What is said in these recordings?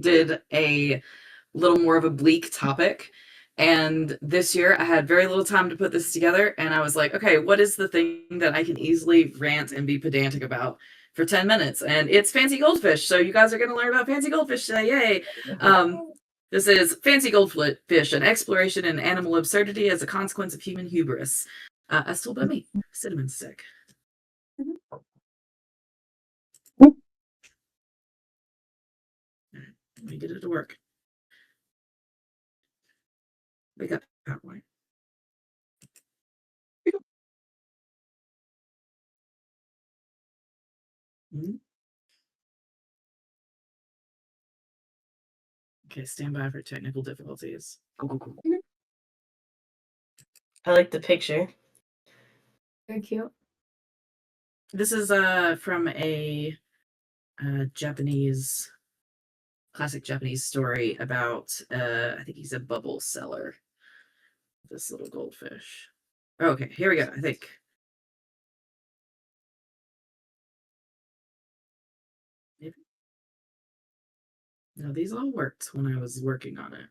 did a little more of a bleak topic. And this year I had very little time to put this together. And I was like, okay, what is the thing that I can easily rant and be pedantic about for 10 minutes? And it's fancy goldfish. So you guys are going to learn about fancy goldfish today. Yay. This is Fancy Goldfish, an exploration in animal absurdity as a consequence of human hubris. As told by me, Cinnamon Stick. Let me get it to work. Wake up, PowerPoint. Okay, stand by for technical difficulties. Cool. I like the picture. Very cute. This is from a Japanese classic Japanese story about I think he's a bubble seller. This little goldfish. Okay, here we go. I think. Maybe. No, these all worked when I was working on it.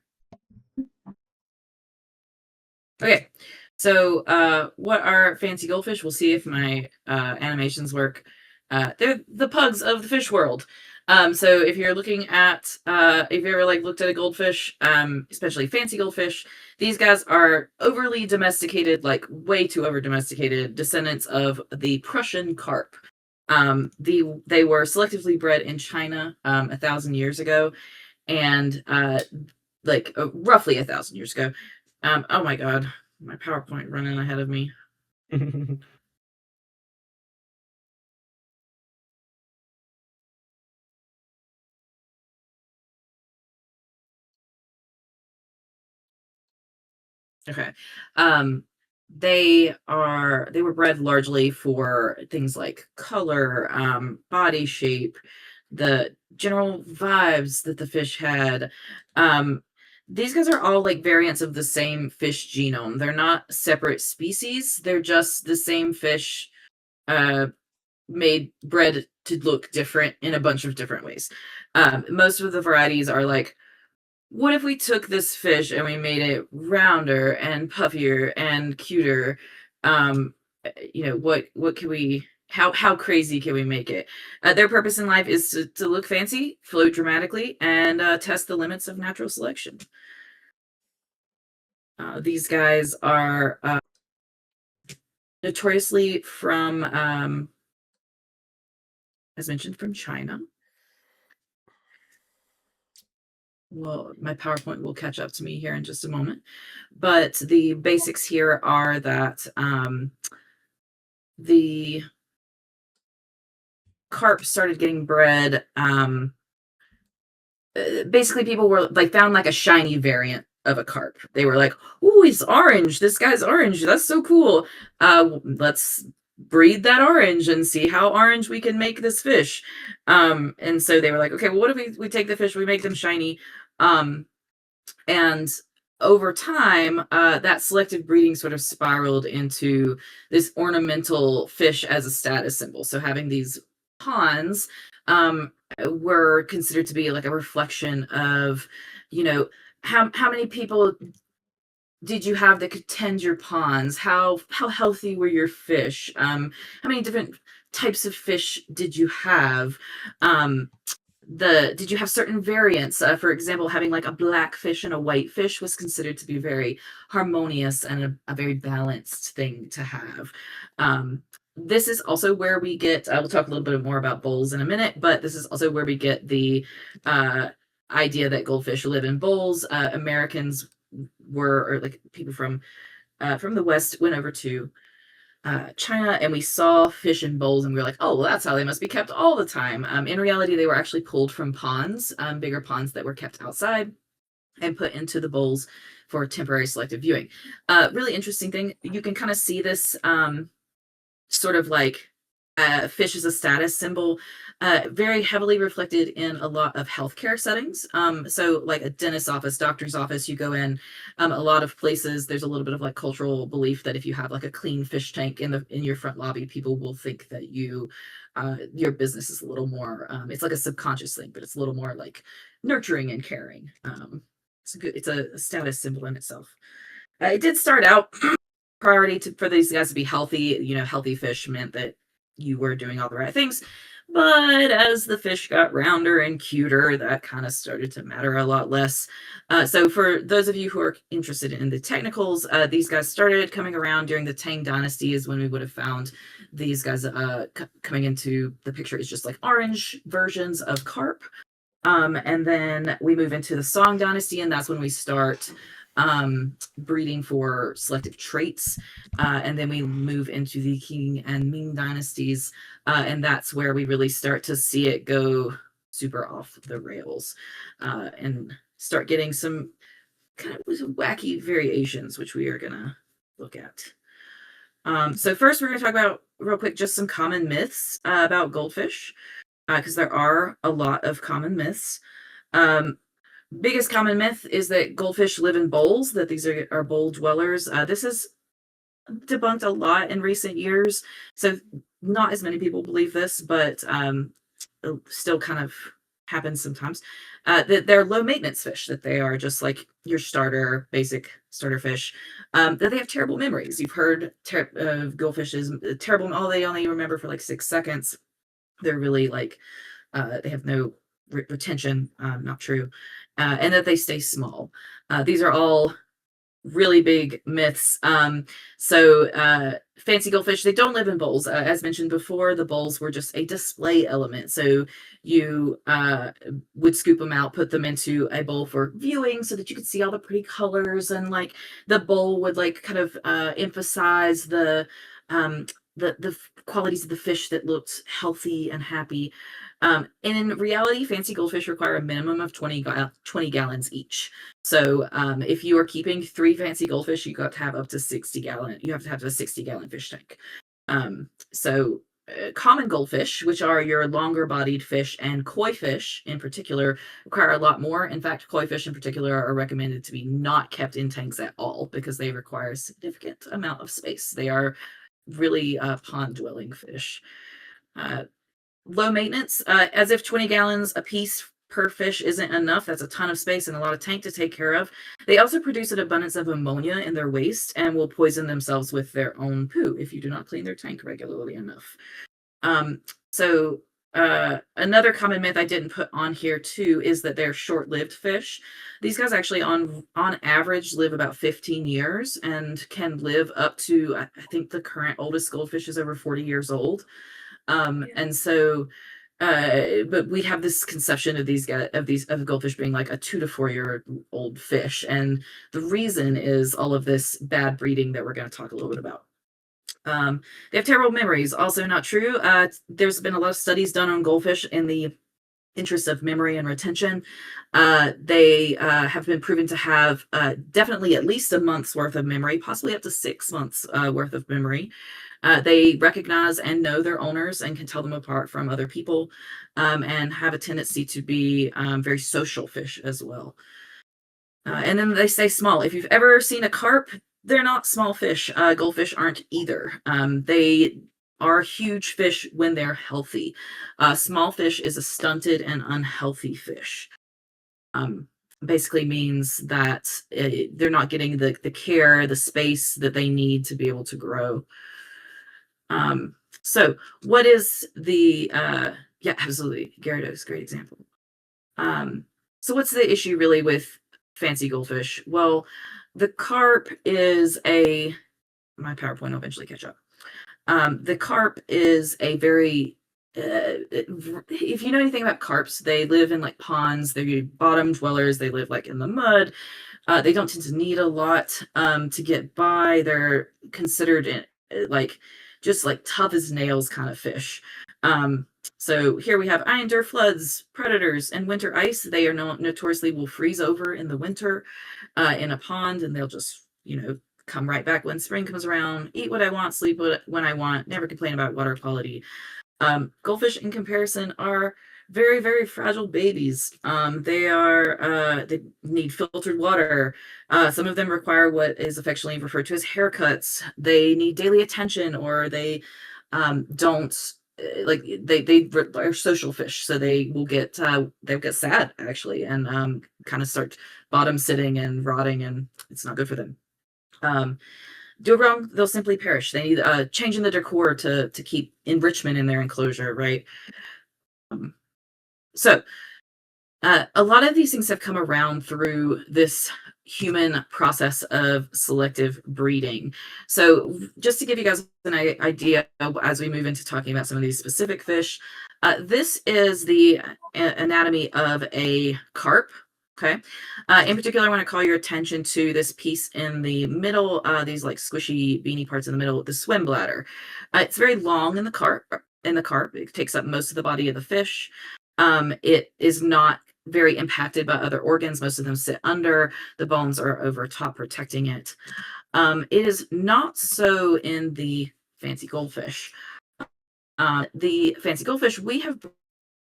Okay, so what are fancy goldfish? We'll see if my animations work. They're the pugs of the fish world. So if you're looking at, if you ever like looked at a goldfish, especially fancy goldfish, these guys are overly domesticated, like way too over domesticated, descendants of the Prussian carp. They were selectively bred in China 1,000 years ago, and roughly 1,000 years ago. Oh my god, my PowerPoint running ahead of me. Okay. They were bred largely for things like color, body shape, the general vibes that the fish had. These guys are all like variants of the same fish genome. They're not separate species. They're just the same fish bred to look different in a bunch of different ways. Most of the varieties are like, what if we took this fish and we made it rounder and puffier and cuter? What can we, how crazy can we make it? Their purpose in life is to look fancy, float dramatically, and test the limits of natural selection. These guys are notoriously from, as mentioned, from China. Well, my PowerPoint will catch up to me here in just a moment. But the basics here are that the carp started getting bred. Basically, people were like found like a shiny variant of a carp. They were like, "Ooh, he's orange. This guy's orange. That's so cool. Let's breed that orange and see how orange we can make this fish." And so they were like, "Okay, well, what if we take the fish, we make them shiny?" And over time, that selective breeding sort of spiraled into this ornamental fish as a status symbol. So having these ponds were considered to be like a reflection of, how many people did you have that could tend your ponds? How healthy were your fish? How many different types of fish did you have? Did you have certain variants? For example, having like a black fish and a white fish was considered to be very harmonious and a very balanced thing to have. This is also where we get, we'll talk a little bit more about bowls in a minute, but this is also where we get the idea that goldfish live in bowls. Americans or like people from the West went over to China, and we saw fish in bowls, and we were like, oh, well, that's how they must be kept all the time. In reality, they were actually pulled from ponds, bigger ponds that were kept outside, and put into the bowls for temporary selective viewing. Really interesting thing, you can kind of see this sort of like fish as a status symbol, very heavily reflected in a lot of healthcare settings. So like a dentist's office, doctor's office, you go in, a lot of places, there's a little bit of like cultural belief that if you have like a clean fish tank in your front lobby, people will think that you your business is a little more, it's like a subconscious thing, but it's a little more like nurturing and caring. It's a status symbol in itself. It did start out priority for these guys to be healthy. Healthy fish meant that you were doing all the right things. But as the fish got rounder and cuter, that kind of started to matter a lot less. So for those of you who are interested in the technicals, these guys started coming around during the Tang Dynasty is when we would have found these guys coming into the picture as just like orange versions of carp. And then we move into the Song Dynasty, and that's when we start breeding for selective traits. And then we move into the Qing and Ming dynasties, and that's where we really start to see it go super off the rails and start getting some kind of wacky variations, which we are going to look at. So first, we're going to talk about, real quick, just some common myths about goldfish, because there are a lot of common myths. Biggest common myth is that goldfish live in bowls, that these are bowl dwellers. This is debunked a lot in recent years, so not as many people believe this, but it still kind of happens sometimes. That they're low maintenance fish, that they are just like your basic starter fish, that they have terrible memories. You've heard of goldfishes, terrible, they only remember for like 6 seconds. They're really like, they have no retention, not true, and that they stay small. These are all really big myths. So fancy goldfish, they don't live in bowls. As mentioned before, the bowls were just a display element. So you would scoop them out, put them into a bowl for viewing so that you could see all the pretty colors, and like the bowl would like kind of emphasize the qualities of the fish that looked healthy and happy. And in reality, fancy goldfish require a minimum of 20 gallons each. So if you are keeping 3 fancy goldfish, you have to have up to 60 gallon. You have to have a 60-gallon fish tank. Common goldfish, which are your longer bodied fish, and koi fish in particular, require a lot more. In fact, koi fish in particular are recommended to be not kept in tanks at all because they require a significant amount of space. They are really pond dwelling fish. Low maintenance, as if 20 gallons a piece per fish isn't enough. That's a ton of space and a lot of tank to take care of. They also produce an abundance of ammonia in their waste and will poison themselves with their own poo if you do not clean their tank regularly enough. Another common myth I didn't put on here too is that they're short-lived fish. These guys actually on average live about 15 years and can live up to, I think the current oldest goldfish is over 40 years old. And so, but we have this conception of goldfish being like a 2 to 4 year old fish. And the reason is all of this bad breeding that we're going to talk a little bit about. They have terrible memories. Also not true. There's been a lot of studies done on goldfish in the interest of memory and retention. They have been proven to have definitely at least a month's worth of memory, possibly up to 6 months worth of memory. They recognize and know their owners and can tell them apart from other people, and have a tendency to be very social fish as well. And then they stay small. If you've ever seen a carp, they're not small fish. Goldfish aren't either. They are huge fish when they're healthy. Small fish is a stunted and unhealthy fish. Basically means that they're not getting the care, the space that they need to be able to grow. So what is the, yeah, absolutely. Gyarados, great example. So what's the issue really with fancy goldfish? Well, the carp is my PowerPoint will eventually catch up. The carp is a very, if you know anything about carps, they live in like ponds, they're bottom dwellers, they live like in the mud. They don't tend to need a lot to get by. They're considered like just like tough as nails kind of fish. So here we have iron floods, predators, and winter ice. They are notoriously will freeze over in the winter in a pond, and they'll just, come right back when spring comes around, eat what I want, sleep when I want, never complain about water quality. Goldfish in comparison are very, very fragile babies. They need filtered water. Some of them require what is affectionately referred to as haircuts. They need daily attention, or they don't like they are social fish, so they'll get sad actually, and kind of start bottom sitting and rotting, and it's not good for them. Um, do it wrong, they'll simply perish. They need changing the decor to keep enrichment in their enclosure, right? Um, so a lot of these things have come around through this human process of selective breeding. So, just to give you guys an idea as we move into talking about some of these specific fish, this is the anatomy of a carp. Okay. In particular, I want to call your attention to this piece in the middle, these like squishy beanie parts in the middle, the swim bladder. It's very long in the carp. It takes up most of the body of the fish. It is not very impacted by other organs. Most of them sit under. The bones are over top protecting it. It is not so in the fancy goldfish. The fancy goldfish, we have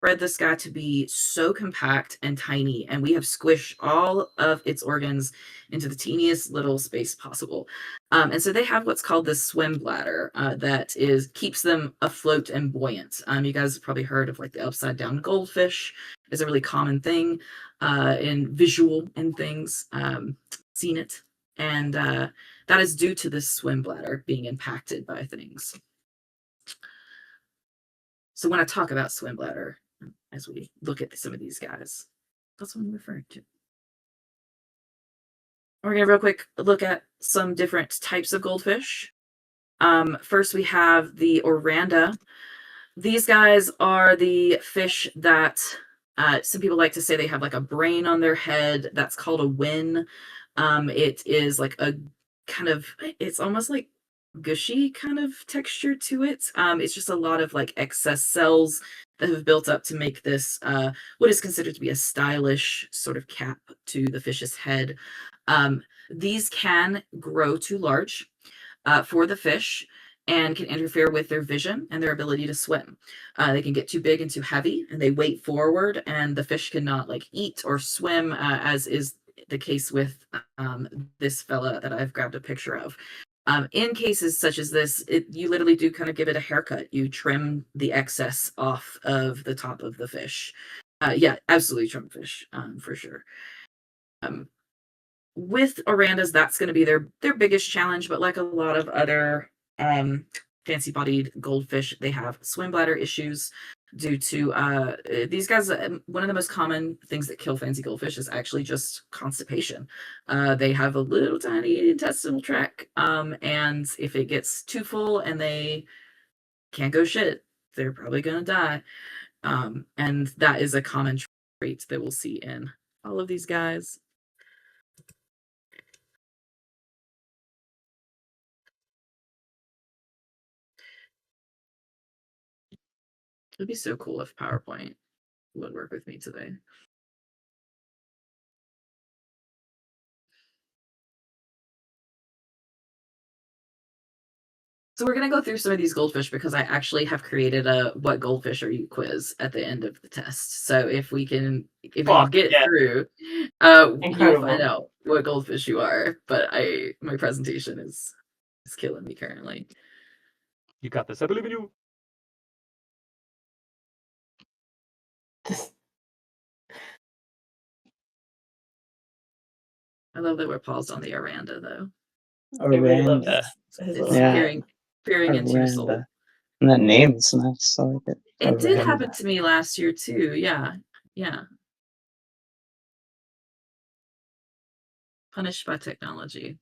bred this guy to be so compact and tiny, and we have squished all of its organs into the teeniest little space possible. And so they have what's called this swim bladder that keeps them afloat and buoyant. You guys have probably heard of like the upside down goldfish is a really common thing in visual and things. Seen it, and that is due to this swim bladder being impacted by things. So when I talk about swim bladder, as we look at some of these guys, that's what I'm referring to. We're going to real quick look at some different types of goldfish. First, we have the oranda. These guys are the fish that some people like to say they have like a brain on their head. That's called a win. It is like a kind of, it's almost like gushy kind of texture to it. It's just a lot of like excess cells that have built up to make this what is considered to be a stylish sort of cap to the fish's head. These can grow too large for the fish and can interfere with their vision and their ability to swim. They can get too big and too heavy, and they weight forward, and the fish cannot like eat or swim, as is the case with this fella that I've grabbed a picture of. In cases such as this, you literally do kind of give it a haircut. You trim the excess off of the top of the fish. Yeah, absolutely trim fish, for sure. Um, with orandas, that's going to be their biggest challenge. But like a lot of other fancy bodied goldfish, they have swim bladder issues due to these guys. One of the most common things that kill fancy goldfish is actually just constipation. They have a little tiny intestinal tract, and if it gets too full and they can't go shit, they're probably going to die. And that is a common trait that we'll see in all of these guys. It'd be so cool if PowerPoint would work with me today. So we're gonna go through some of these goldfish because I actually have created a "What goldfish are you?" quiz at the end of the test. So if we can get yeah. through, you'll find Incredible. out what goldfish you are. But my presentation is killing me currently. You got this. I believe in you. I love that we're paused on the Aranda though. I really love Oranda. his It's little Yeah, peering into your soul. Oranda. And that name is nice. I like it. It did happen Oranda. to me last year too. Yeah, yeah. Punished by technology.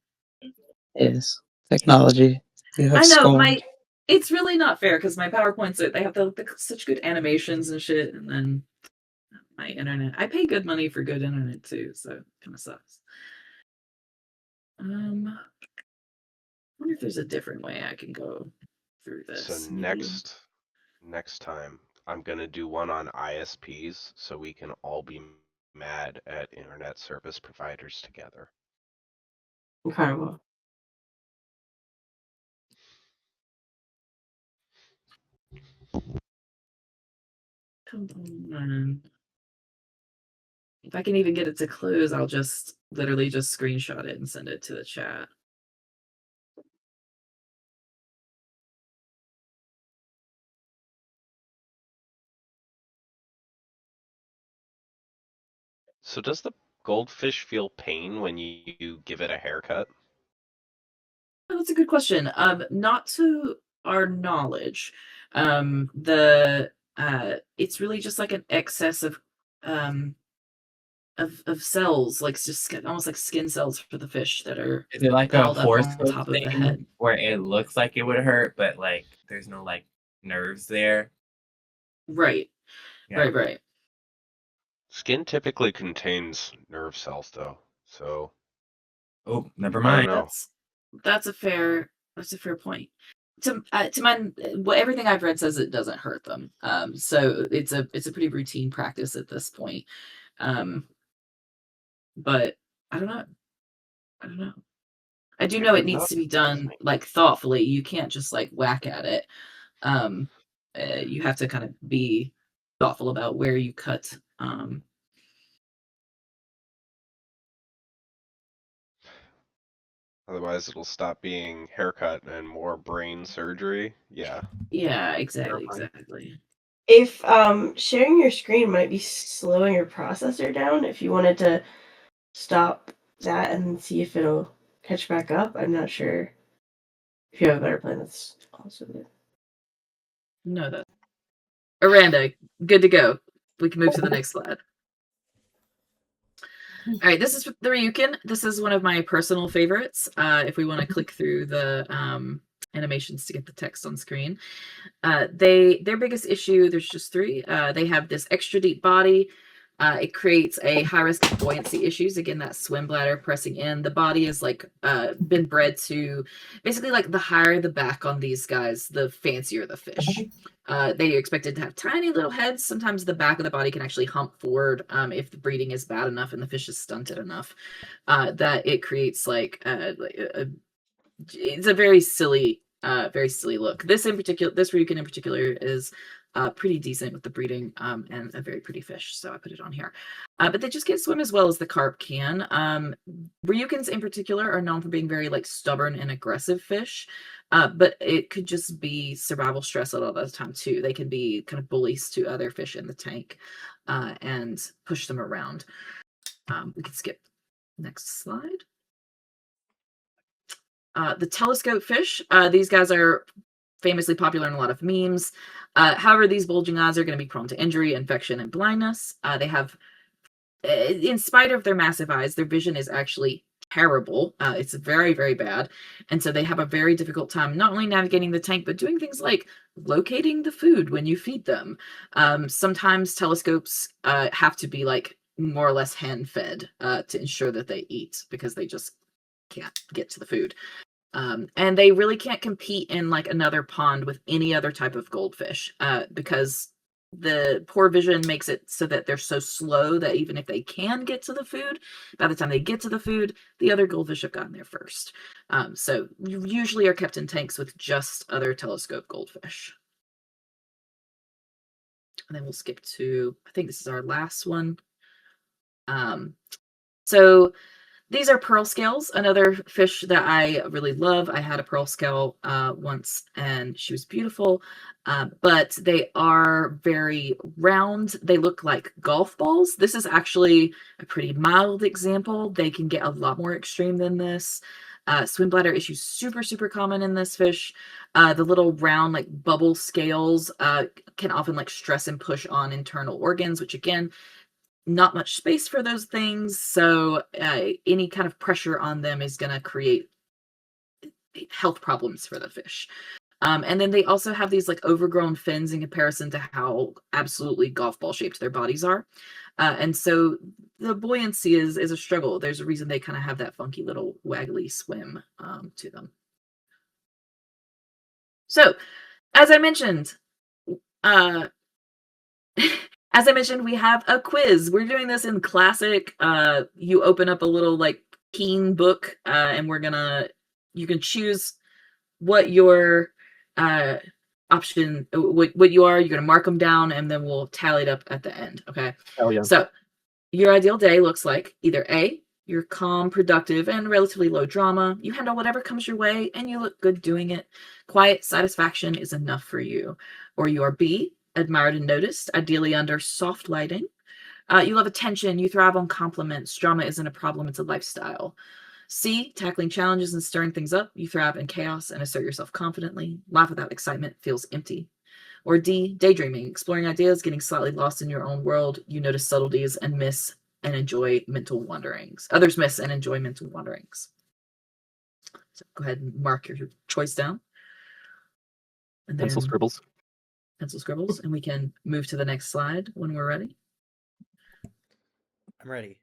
Is technology you have I know scorned. it's really not fair because my PowerPoints they have such good animations and shit, and then my internet. I pay good money for good internet too, so it kind of sucks. I wonder if there's a different way I can go through So this. Maybe. next time I'm gonna do one on ISPs so we can all be mad at internet service providers together. incredible. Come on. If I can even get it to close, I'll just literally just screenshot it and send it to the chat. So does the goldfish feel pain when you give it a haircut? That's a good question. Not to our knowledge. The it's really just like an excess um of cells, like just almost like skin cells for the fish that are Is it like a piled up on horoscope top of the thing head. where it looks like it would hurt, but like there's no like nerves there? Right, Yeah. right. Skin typically contains nerve cells, though. So Oh, never I don't mind. know. That's a fair point. To my what everything I've read says it doesn't hurt them. So it's a pretty routine practice at this point. Um, but I don't know. I don't know. I do know it needs to be done like thoughtfully. You can't just like whack at it. Um, you have to kind of be thoughtful about where you cut. Otherwise, it'll stop being haircut and more brain surgery. Yeah. Yeah, exactly, Terrifying. exactly. If sharing your screen might be slowing your processor down, if you wanted to stop that and see if it'll catch back up, I'm not sure. If you have a better plan, that's also good. No, that Aranda, good to go. We can move to the next slide. All right, this is the Ryukin. This is one of my personal favorites. If we want to click through the animations to get the text on screen. Their biggest issue, there's just three. They have this extra deep body. It creates a high risk of buoyancy issues. Again, that swim bladder pressing in. The body is like been bred to basically like the higher the back on these guys, the fancier the fish. They are expected to have tiny little heads. Sometimes the back of the body can actually hump forward if the breeding is bad enough and the fish is stunted enough that it creates like it's a very silly look. This Ryukin in particular is pretty decent with the breeding and a very pretty fish, so I put it on here. But they just can't swim as well as the carp can. Ryukins in particular are known for being very like stubborn and aggressive fish, but it could just be survival stress a lot of the time too. They can be kind of bullies to other fish in the tank and push them around. We can skip next slide. The telescope fish, these guys are famously popular in a lot of memes. However, these bulging eyes are going to be prone to injury, infection, and blindness. They have, in spite of their massive eyes, their vision is actually terrible. It's very, very bad. And so they have a very difficult time not only navigating the tank, but doing things like locating the food when you feed them. Sometimes telescopes have to be like more or less hand fed to ensure that they eat because they just can't get to the food. And they really can't compete in like another pond with any other type of goldfish because the poor vision makes it so that they're so slow that even if they can get to the food, by the time they get to the food, the other goldfish have gotten there first. So you usually are kept in tanks with just other telescope goldfish. And then we'll skip to, I think this is our last one. So these are pearl scales, another fish that I really love. I had a pearl scale once and she was beautiful, but they are very round. They look like golf balls. This is actually a pretty mild example. They can get a lot more extreme than this. Swim bladder issues super, super common in this fish. The little round like bubble scales can often like stress and push on internal organs, which again, not much space for those things, so any kind of pressure on them is going to create health problems for the fish. And then they also have these like overgrown fins in comparison to how absolutely golf ball shaped their bodies are. And so the buoyancy is a struggle. There's a reason they kind of have that funky little waggly swim to them. So, as I mentioned, as I mentioned, we have a quiz. We're doing this in classic. You open up a little like keen book, and you can choose what your option, what you are. You're gonna mark them down, and then we'll tally it up at the end. Okay. Hell yeah. So your ideal day looks like either A, you're calm, productive, and relatively low drama. You handle whatever comes your way, and you look good doing it. Quiet satisfaction is enough for you. Or you are B, admired and noticed, ideally under soft lighting. You love attention. You thrive on compliments. Drama isn't a problem, it's a lifestyle. C, tackling challenges and stirring things up. You thrive in chaos and assert yourself confidently. Life without excitement feels empty. Or D, daydreaming, exploring ideas, getting slightly lost in your own world. You notice subtleties and miss and enjoy mental wanderings. Others miss and enjoy mental wanderings. So go ahead and mark your choice down. And Pencil then scribbles. pencil scribbles, and we can move to the next slide when we're ready. I'm ready.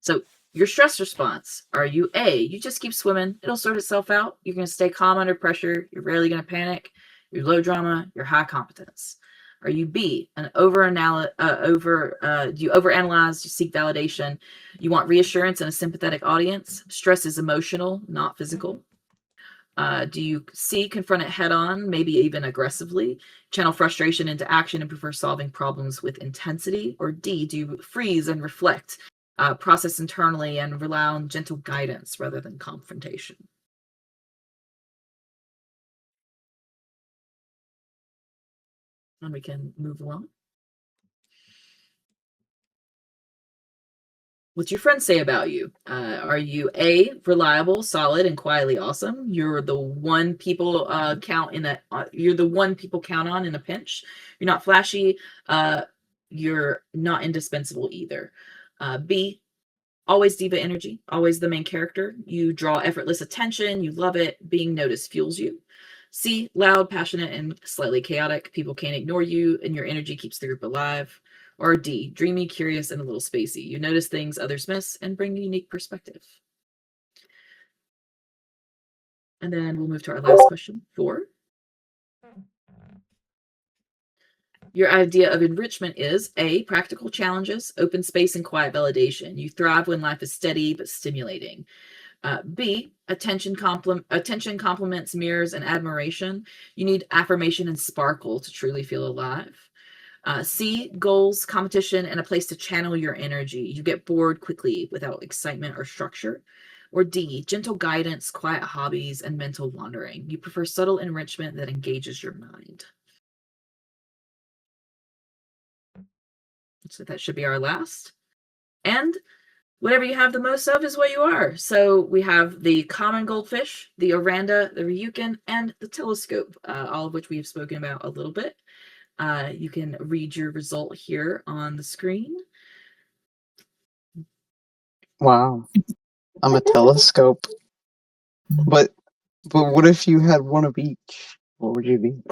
So your stress response, are you A, you just keep swimming, it'll sort itself out. You're going to stay calm under pressure. You're rarely going to panic. You're low drama. You're high competence. Are you B, you overanalyze, you seek validation. You want reassurance and a sympathetic audience. Stress is emotional, not physical. Do you C, confront it head on, maybe even aggressively, channel frustration into action and prefer solving problems with intensity? Or D, do you freeze and reflect, process internally and rely on gentle guidance rather than confrontation? And we can move along. What's your friends say about you? Are you A, reliable, solid, and quietly awesome? You're the one people count on in a pinch. You're not flashy. You're not indispensable either. B, always diva energy, always the main character. You draw effortless attention. You love it. Being noticed fuels you. C, loud, passionate, and slightly chaotic. People can't ignore you, and your energy keeps the group alive. Or D, dreamy, curious, and a little spacey. You notice things others miss and bring a unique perspective. And then we'll move to our last question, 4. Your idea of enrichment is A, practical challenges, open space, and quiet validation. You thrive when life is steady but stimulating. B, attention, compliments, mirrors, and admiration. You need affirmation and sparkle to truly feel alive. C, goals, competition, and a place to channel your energy. You get bored quickly without excitement or structure. Or D, gentle guidance, quiet hobbies, and mental wandering. You prefer subtle enrichment that engages your mind. So that should be our last. And whatever you have the most of is what you are. So we have the common goldfish, the oranda, the ryukin, and the telescope, all of which we have spoken about a little bit. You can read your result here on the screen. Wow. I'm a telescope. But what if you had one of each? What would you be?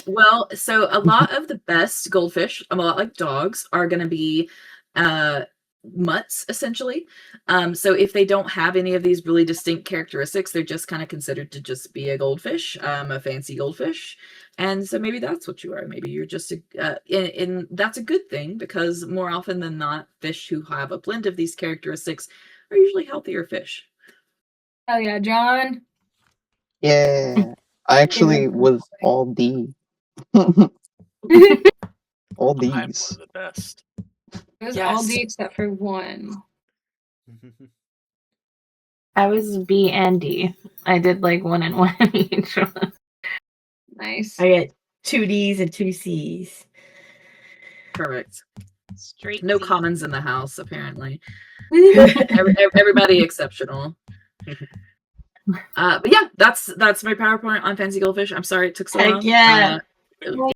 Well, so a lot of the best goldfish, a lot like dogs, are going to be mutts, essentially. So if they don't have any of these really distinct characteristics, they're just kind of considered to just be a goldfish, a fancy goldfish. And so maybe that's what you are. Maybe you're just and that's a good thing, because more often than not, fish who have a blend of these characteristics are usually healthier fish. Oh yeah, John. Yeah. I actually was all D. All I'm one D's. of the best. It was Yes. all D except for one. I was B and D. I did like 1 and 1 each one. Nice. I get 2 Ds and 2 Cs. Correct. Straight No D. commons in the house, apparently. Everybody exceptional. But yeah, that's my PowerPoint on fancy goldfish. I'm sorry it took so Heck long. yeah.